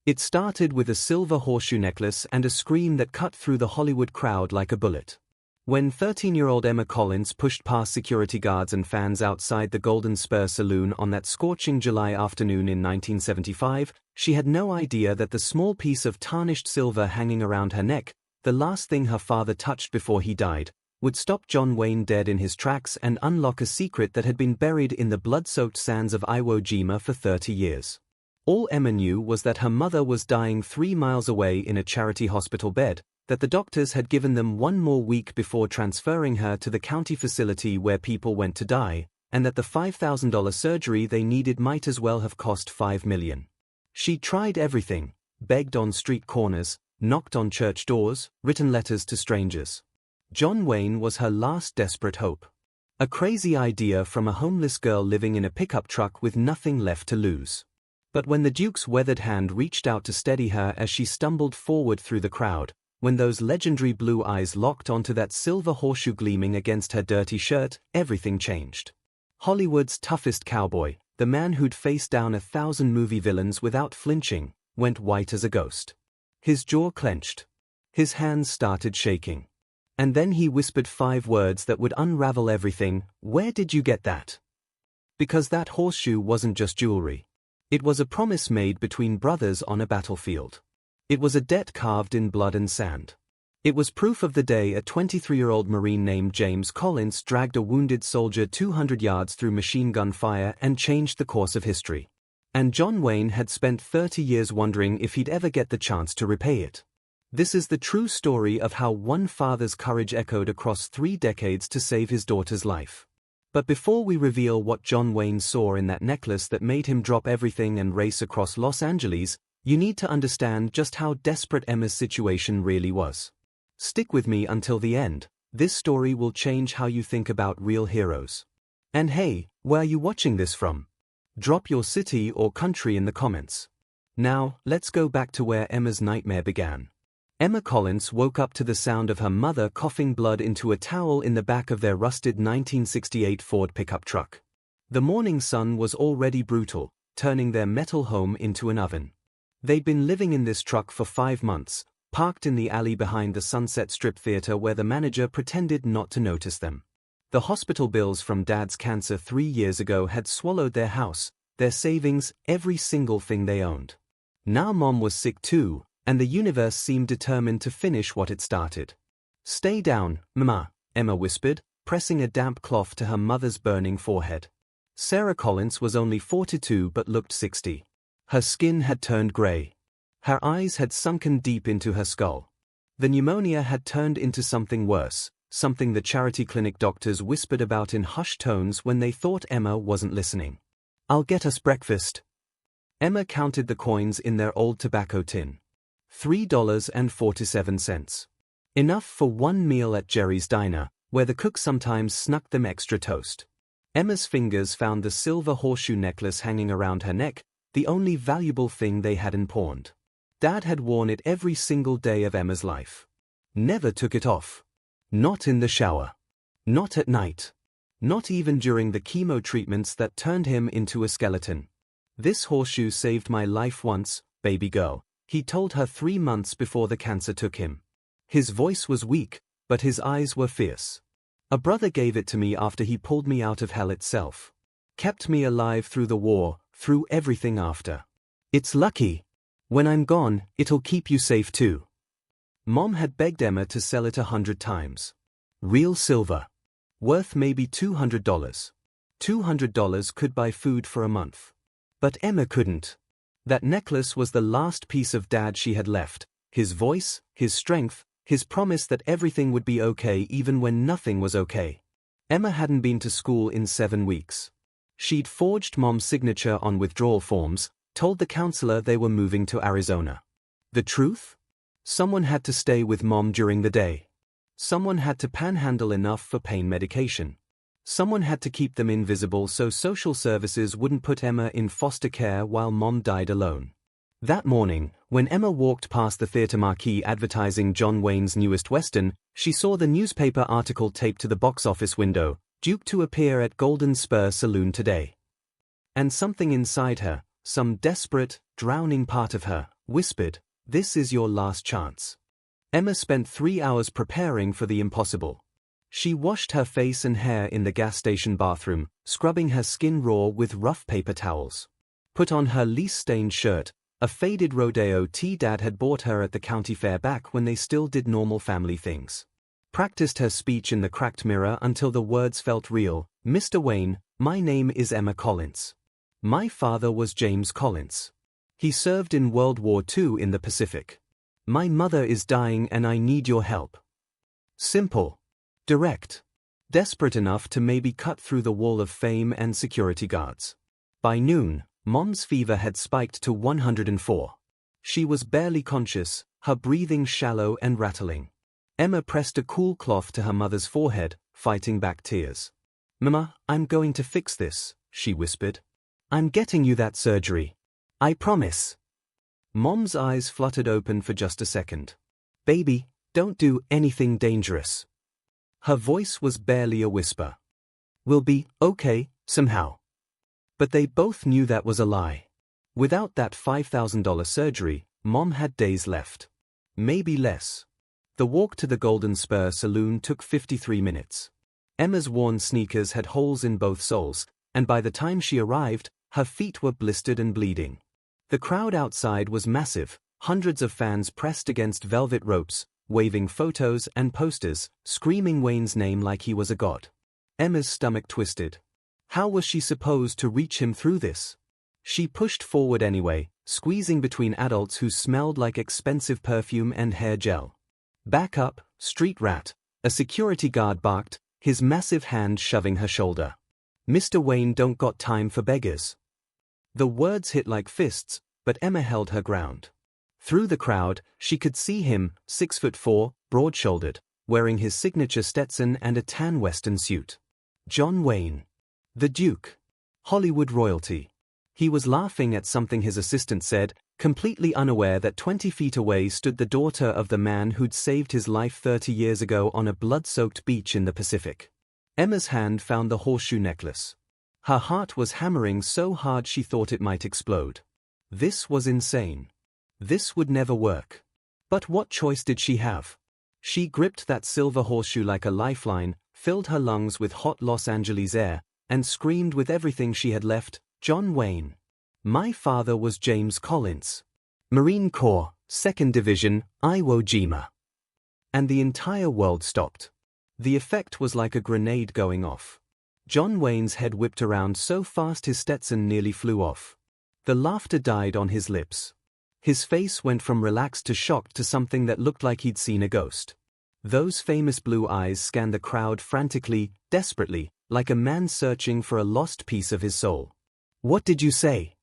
It started with a silver horseshoe necklace and a scream that cut through the Hollywood crowd like a bullet. When 13-year-old Emma Collins pushed past security guards and fans outside the Golden Spur Saloon on that scorching July afternoon in 1975, she had no idea that the small piece of tarnished silver hanging around her neck, the last thing her father touched before he died, would stop John Wayne dead in his tracks and unlock a secret that had been buried in the blood-soaked sands of Iwo Jima for 30 years. All Emma knew was that her mother was dying 3 miles away in a charity hospital bed, that the doctors had given them 1 more week before transferring her to the county facility where people went to die, and that the $5,000 surgery they needed might as well have cost $5 million. She tried everything, begged on street corners, knocked on church doors, written letters to strangers. John Wayne was her last desperate hope. A crazy idea from a homeless girl living in a pickup truck with nothing left to lose. But when the Duke's weathered hand reached out to steady her as she stumbled forward through the crowd, when those legendary blue eyes locked onto that silver horseshoe gleaming against her dirty shirt, everything changed. Hollywood's toughest cowboy, the man who'd faced down 1,000 movie villains without flinching, went white as a ghost. His jaw clenched. His hands started shaking. And then he whispered 5 words that would unravel everything. "Where did you get that?" Because that horseshoe wasn't just jewelry. It was a promise made between brothers on a battlefield. It was a debt carved in blood and sand. It was proof of the day a 23-year-old Marine named James Collins dragged a wounded soldier 200 yards through machine gun fire and changed the course of history. And John Wayne had spent 30 years wondering if he'd ever get the chance to repay it. This is the true story of how one father's courage echoed across 3 decades to save his daughter's life. But before we reveal what John Wayne saw in that necklace that made him drop everything and race across Los Angeles, you need to understand just how desperate Emma's situation really was. Stick with me until the end. This story will change how you think about real heroes. And hey, where are you watching this from? Drop your city or country in the comments. Now, let's go back to where Emma's nightmare began. Emma Collins woke up to the sound of her mother coughing blood into a towel in the back of their rusted 1968 Ford pickup truck. The morning sun was already brutal, turning their metal home into an oven. They'd been living in this truck for 5 months, parked in the alley behind the Sunset Strip Theater where the manager pretended not to notice them. The hospital bills from Dad's cancer 3 years ago had swallowed their house, their savings, every single thing they owned. Now Mom was sick too, and the universe seemed determined to finish what it started. "Stay down, Mama," Emma whispered, pressing a damp cloth to her mother's burning forehead. Sarah Collins was only 42 but looked 60. Her skin had turned gray. Her eyes had sunken deep into her skull. The pneumonia had turned into something worse, something the charity clinic doctors whispered about in hushed tones when they thought Emma wasn't listening. "I'll get us breakfast." Emma counted the coins in their old tobacco tin. $3.47. Enough for 1 meal at Jerry's Diner, where the cook sometimes snuck them extra toast. Emma's fingers found the silver horseshoe necklace hanging around her neck, the only valuable thing they hadn't pawned. Dad had worn it every single day of Emma's life. Never took it off. Not in the shower. Not at night. Not even during the chemo treatments that turned him into a skeleton. "This horseshoe saved my life once, baby girl," he told her 3 months before the cancer took him. His voice was weak, but his eyes were fierce. "A brother gave it to me after he pulled me out of hell itself. Kept me alive through the war, through everything after. It's lucky. When I'm gone, it'll keep you safe too." Mom had begged Emma to sell it 100 times. Real silver. Worth maybe $200. $200 could buy food for a month. But Emma couldn't. That necklace was the last piece of Dad she had left, his voice, his strength, his promise that everything would be okay even when nothing was okay. Emma hadn't been to school in 7 weeks. She'd forged Mom's signature on withdrawal forms, told the counselor they were moving to Arizona. The truth? Someone had to stay with Mom during the day. Someone had to panhandle enough for pain medication. Someone had to keep them invisible so social services wouldn't put Emma in foster care while Mom died alone. That morning, when Emma walked past the theater marquee advertising John Wayne's newest Western, she saw the newspaper article taped to the box office window, "Duke to appear at Golden Spur Saloon today." And something inside her, some desperate, drowning part of her, whispered, "This is your last chance." Emma spent 3 hours preparing for the impossible. She washed her face and hair in the gas station bathroom, scrubbing her skin raw with rough paper towels. Put on her lease-stained shirt, a faded rodeo tee Dad had bought her at the county fair back when they still did normal family things. Practiced her speech in the cracked mirror until the words felt real. "Mr. Wayne, my name is Emma Collins. My father was James Collins. He served in World War II in the Pacific. My mother is dying and I need your help." Simple. Direct. Desperate enough to maybe cut through the wall of fame and security guards. By noon, Mom's fever had spiked to 104. She was barely conscious, her breathing shallow and rattling. Emma pressed a cool cloth to her mother's forehead, fighting back tears. "Mama, I'm going to fix this," she whispered. "I'm getting you that surgery. I promise." Mom's eyes fluttered open for just a second. "Baby, don't do anything dangerous." Her voice was barely a whisper. "We'll be okay, somehow." But they both knew that was a lie. Without that $5,000 surgery, Mom had days left. Maybe less. The walk to the Golden Spur Saloon took 53 minutes. Emma's worn sneakers had holes in both soles, and by the time she arrived, her feet were blistered and bleeding. The crowd outside was massive, hundreds of fans pressed against velvet ropes, waving photos and posters, screaming Wayne's name like he was a god. Emma's stomach twisted. How was she supposed to reach him through this? She pushed forward anyway, squeezing between adults who smelled like expensive perfume and hair gel. "Back up, street rat," a security guard barked, his massive hand shoving her shoulder. "Mr. Wayne don't got time for beggars." The words hit like fists, but Emma held her ground. Through the crowd, she could see him, 6'4", broad-shouldered, wearing his signature Stetson and a tan western suit. John Wayne. The Duke. Hollywood royalty. He was laughing at something his assistant said, completely unaware that 20 feet away stood the daughter of the man who'd saved his life 30 years ago on a blood-soaked beach in the Pacific. Emma's hand found the horseshoe necklace. Her heart was hammering so hard she thought it might explode. This was insane. This would never work. But what choice did she have? She gripped that silver horseshoe like a lifeline, filled her lungs with hot Los Angeles air, and screamed with everything she had left, "John Wayne. My father was James Collins. Marine Corps, 2nd Division, Iwo Jima." And the entire world stopped. The effect was like a grenade going off. John Wayne's head whipped around so fast his Stetson nearly flew off. The laughter died on his lips. His face went from relaxed to shocked to something that looked like he'd seen a ghost. Those famous blue eyes scanned the crowd frantically, desperately, like a man searching for a lost piece of his soul. "What did you say?"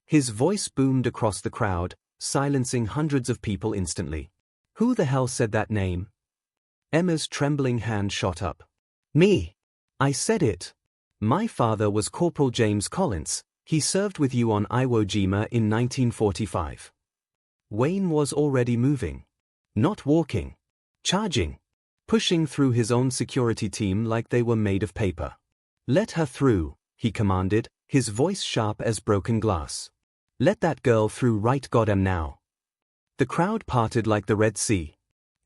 His voice boomed across the crowd, silencing hundreds of people instantly. "Who the hell said that name?" Emma's trembling hand shot up. "Me. I said it. My father was Corporal James Collins. He served with you on Iwo Jima in 1945. Wayne was already moving. Not walking. Charging. Pushing through his own security team like they were made of paper. "Let her through," he commanded, his voice sharp as broken glass. "Let that girl through right goddamn now." The crowd parted like the Red Sea.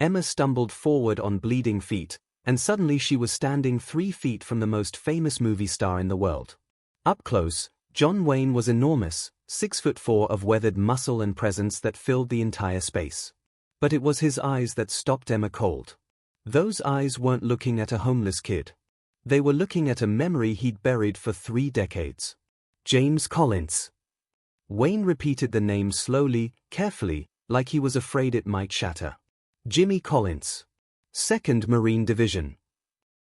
Emma stumbled forward on bleeding feet, and suddenly she was standing 3 feet from the most famous movie star in the world. Up close, John Wayne was enormous, 6'4" of weathered muscle and presence that filled the entire space. But it was his eyes that stopped Emma cold. Those eyes weren't looking at a homeless kid. They were looking at a memory he'd buried for 3 decades. James Collins. Wayne repeated the name slowly, carefully, like he was afraid it might shatter. "Jimmy Collins. 2nd Marine Division."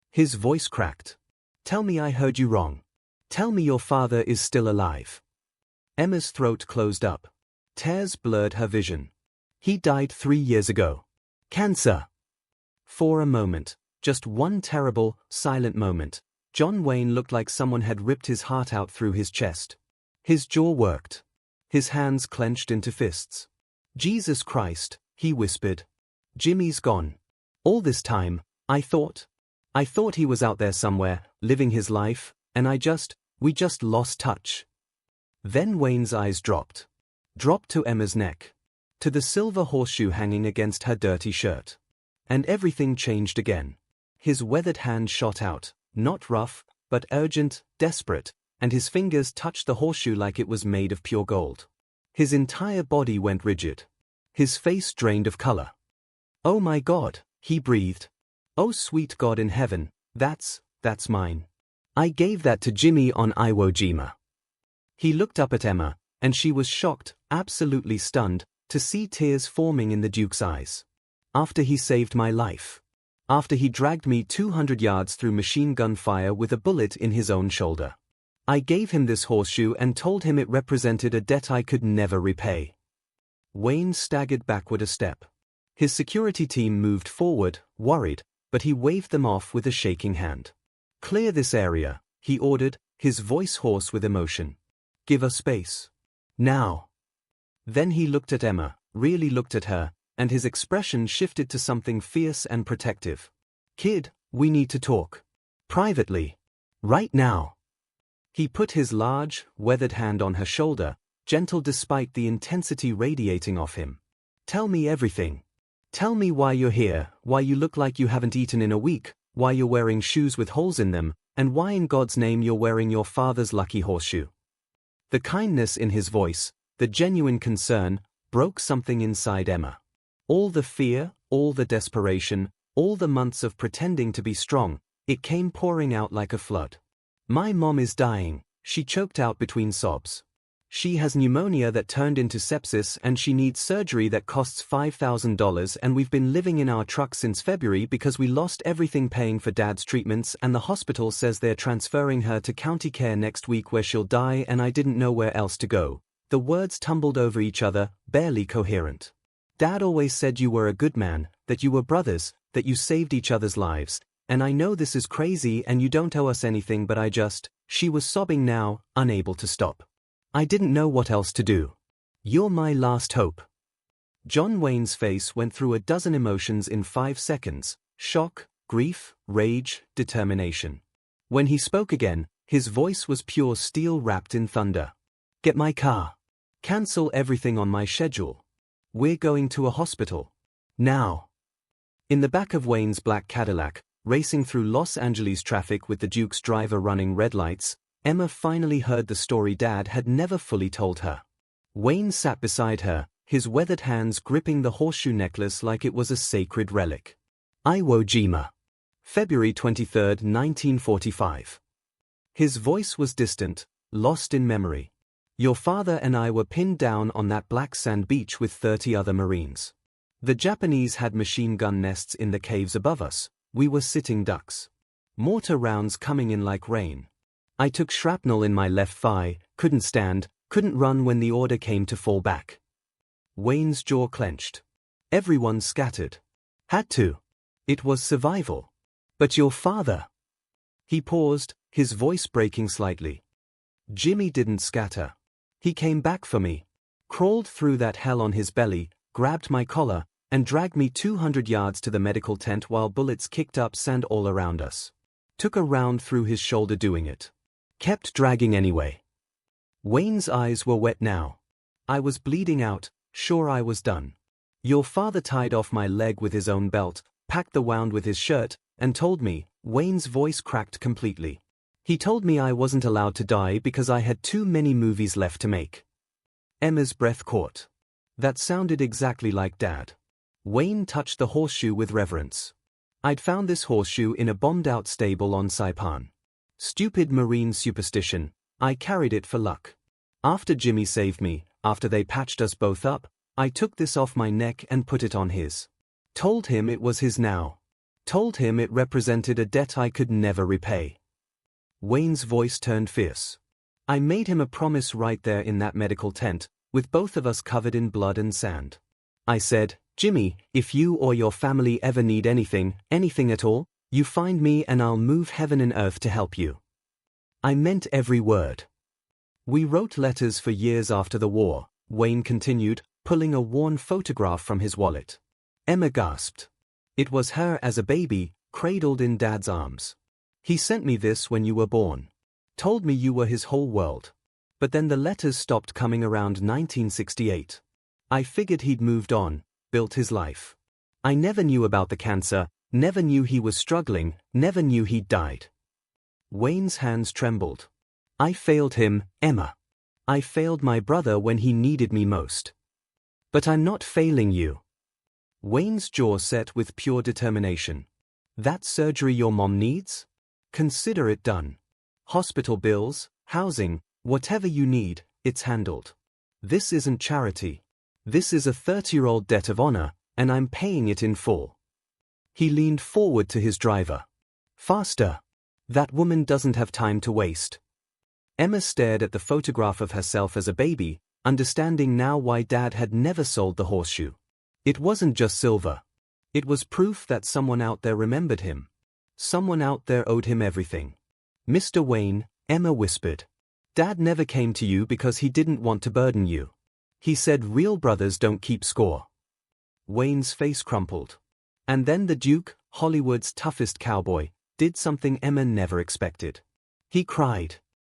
His voice cracked. "Tell me I heard you wrong. Tell me your father is still alive." Emma's throat closed up. Tears blurred her vision. "He died 3 years ago. Cancer." For a moment, just one terrible, silent moment, John Wayne looked like someone had ripped his heart out through his chest. His jaw worked. His hands clenched into fists. "Jesus Christ," he whispered. "Jimmy's gone. All this time, I thought he was out there somewhere, living his life, and we just lost touch." Then Wayne's eyes dropped to Emma's neck. to the silver horseshoe hanging against her dirty shirt. And everything changed again. His weathered hand shot out, not rough, but urgent, desperate, and his fingers touched the horseshoe like it was made of pure gold. His entire body went rigid. His face drained of color. "Oh my God," he breathed. "Oh sweet God in heaven, that's mine. I gave that to Jimmy on Iwo Jima." He looked up at Emma, and she was shocked, absolutely stunned, to see tears forming in the Duke's eyes. "After he saved my life. After he dragged me 200 yards through machine gun fire with a bullet in his own shoulder. I gave him this horseshoe and told him it represented a debt I could never repay." Wayne staggered backward a step. His security team moved forward, worried, but he waved them off with a shaking hand. "Clear this area," he ordered, his voice hoarse with emotion. "Give us space. Now." Then he looked at Emma, really looked at her, and his expression shifted to something fierce and protective. "Kid, we need to talk. Privately. Right now." He put his large, weathered hand on her shoulder, gentle despite the intensity radiating off him. "Tell me everything. Tell me why you're here, why you look like you haven't eaten in a week, why you're wearing shoes with holes in them, and why in God's name you're wearing your father's lucky horseshoe." The kindness in his voice, the genuine concern, broke something inside Emma. All the fear, all the desperation, all the months of pretending to be strong, it came pouring out like a flood. "My mom is dying," she choked out between sobs. "She has pneumonia that turned into sepsis and she needs surgery that costs $5,000 and we've been living in our truck since February because we lost everything paying for Dad's treatments and the hospital says they're transferring her to county care next week where she'll die and I didn't know where else to go." The words tumbled over each other, barely coherent. "Dad always said you were a good man, that you were brothers, that you saved each other's lives, and I know this is crazy and you don't owe us anything but I just..." She was sobbing now, unable to stop. "I didn't know what else to do. You're my last hope." John Wayne's face went through a dozen emotions in 5 seconds: shock, grief, rage, determination. When he spoke again, his voice was pure steel wrapped in thunder. "Get my car. Cancel everything on my schedule. We're going to a hospital. Now." In the back of Wayne's black Cadillac, racing through Los Angeles traffic with the Duke's driver running red lights, Emma finally heard the story Dad had never fully told her. Wayne sat beside her, his weathered hands gripping the horseshoe necklace like it was a sacred relic. Iwo Jima. February 23, 1945. His voice was distant, lost in memory. "Your father and I were pinned down on that black sand beach with 30 other Marines. The Japanese had machine gun nests in the caves above us. We were sitting ducks. Mortar rounds coming in like rain. I took shrapnel in my left thigh, couldn't stand, couldn't run when the order came to fall back." Wayne's jaw clenched. Everyone scattered. Had to. It was survival. "But your father..." He paused, his voice breaking slightly. "Jimmy didn't scatter. He came back for me. Crawled through that hell on his belly, grabbed my collar, and dragged me 200 yards to the medical tent while bullets kicked up sand all around us. Took a round through his shoulder doing it. Kept dragging anyway." Wayne's eyes were wet now. "I was bleeding out, sure I was done. Your father tied off my leg with his own belt, packed the wound with his shirt, and told me," Wayne's voice cracked completely. "He told me I wasn't allowed to die because I had too many movies left to make." Emma's breath caught. That sounded exactly like Dad. Wayne touched the horseshoe with reverence. "I'd found this horseshoe in a bombed-out stable on Saipan. Stupid Marine superstition, I carried it for luck. After Jimmy saved me, after they patched us both up, I took this off my neck and put it on his. Told him it was his now. Told him it represented a debt I could never repay." Wayne's voice turned fierce. "I made him a promise right there in that medical tent, with both of us covered in blood and sand. I said, 'Jimmy, if you or your family ever need anything, anything at all, you find me and I'll move heaven and earth to help you.' I meant every word." "We wrote letters for years after the war," Wayne continued, pulling a worn photograph from his wallet. Emma gasped. It was her as a baby, cradled in Dad's arms. "He sent me this when you were born. Told me you were his whole world. But then the letters stopped coming around 1968. I figured he'd moved on, built his life. I never knew about the cancer, never knew he was struggling, never knew he'd died. Wayne's hands trembled. I failed him, Emma. I failed my brother when he needed me most. But I'm not failing you. Wayne's jaw set with pure determination. That surgery your mom needs? Consider it done. Hospital bills, housing, whatever you need, it's handled. This isn't charity. This is a 30-year-old debt of honor, and I'm paying it in full. He leaned forward to his driver. Faster. That woman doesn't have time to waste. Emma stared at the photograph of herself as a baby, understanding now why Dad had never sold the horseshoe. It wasn't just silver. It was proof that someone out there remembered him. Someone out there owed him everything. Mr. Wayne, Emma whispered. Dad never came to you because he didn't want to burden you. He said real brothers don't keep score. Wayne's face crumpled. And then the Duke, Hollywood's toughest cowboy, did something Emma never expected. He cried.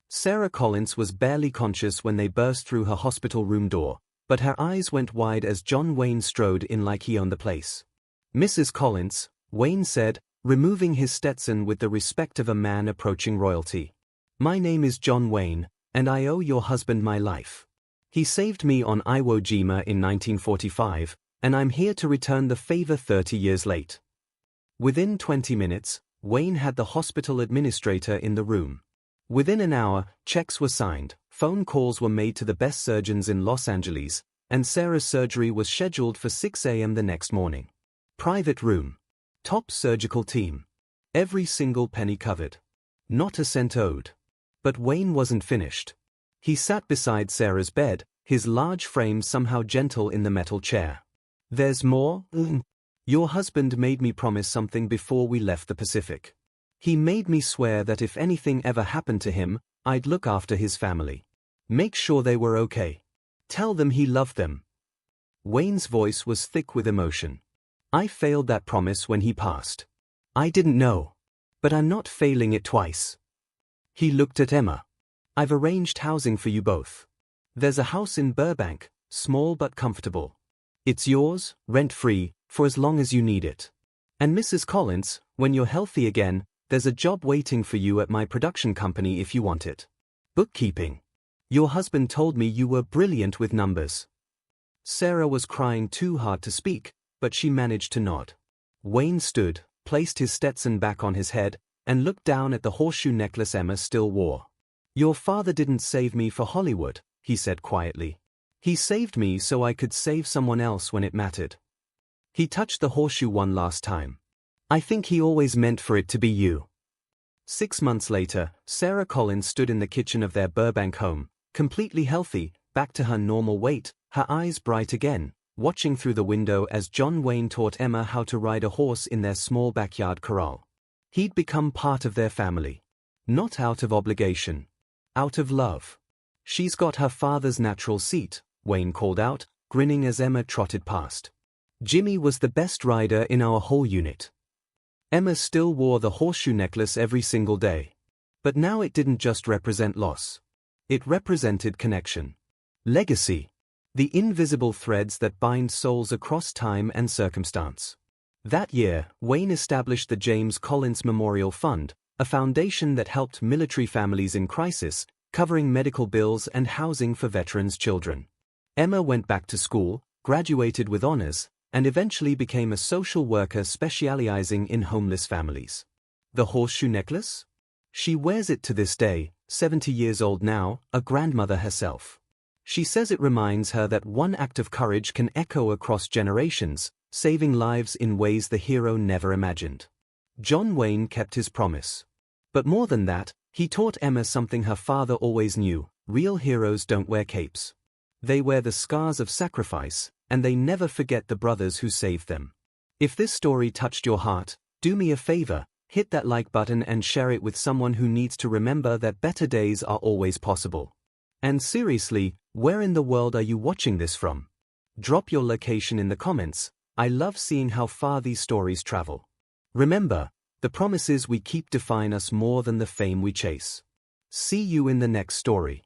Sarah Collins was barely conscious when they burst through her hospital room door, but her eyes went wide as John Wayne strode in like he owned the place. Mrs. Collins, Wayne said, removing his Stetson with the respect of a man approaching royalty. My name is John Wayne, and I owe your husband my life. He saved me on Iwo Jima in 1945, and I'm here to return the favor 30 years late. Within 20 minutes, Wayne had the hospital administrator in the room. Within an hour, checks were signed, phone calls were made to the best surgeons in Los Angeles, and Sarah's surgery was scheduled for 6 a.m. the next morning. Private room. Top surgical team. Every single penny covered. Not a cent owed. But Wayne wasn't finished. He sat beside Sarah's bed, his large frame somehow gentle in the metal chair. There's more? Your husband made me promise something before we left the Pacific. He made me swear that if anything ever happened to him, I'd look after his family. Make sure they were okay. Tell them he loved them. Wayne's voice was thick with emotion. I failed that promise when he passed. I didn't know. But I'm not failing it twice. He looked at Emma. I've arranged housing for you both. There's a house in Burbank, small but comfortable. It's yours, rent-free, for as long as you need it. And Mrs. Collins, when you're healthy again, there's a job waiting for you at my production company if you want it. Bookkeeping. Your husband told me you were brilliant with numbers. Sarah was crying too hard to speak, but she managed to nod. Wayne stood, placed his Stetson back on his head, and looked down at the horseshoe necklace Emma still wore. Your father didn't save me for Hollywood, he said quietly. He saved me so I could save someone else when it mattered. He touched the horseshoe one last time. I think he always meant for it to be you. 6 months later, Sarah Collins stood in the kitchen of their Burbank home, completely healthy, back to her normal weight, her eyes bright again, watching through the window as John Wayne taught Emma how to ride a horse in their small backyard corral. He'd become part of their family. Not out of obligation. Out of love. She's got her father's natural seat, Wayne called out, grinning as Emma trotted past. Jimmy was the best rider in our whole unit. Emma still wore the horseshoe necklace every single day. But now it didn't just represent loss. It represented connection. Legacy. The invisible threads that bind souls across time and circumstance. That year, Wayne established the James Collins Memorial Fund, a foundation that helped military families in crisis, covering medical bills and housing for veterans' children. Emma went back to school, graduated with honors, and eventually became a social worker specializing in homeless families. The horseshoe necklace? She wears it to this day, 70 years old now, a grandmother herself. She says it reminds her that one act of courage can echo across generations, saving lives in ways the hero never imagined. John Wayne kept his promise. But more than that, he taught Emma something her father always knew: real heroes don't wear capes. They wear the scars of sacrifice, and they never forget the brothers who saved them. If this story touched your heart, do me a favor, hit that like button and share it with someone who needs to remember that better days are always possible. And seriously, where in the world are you watching this from? Drop your location in the comments. I love seeing how far these stories travel. Remember, the promises we keep define us more than the fame we chase. See you in the next story.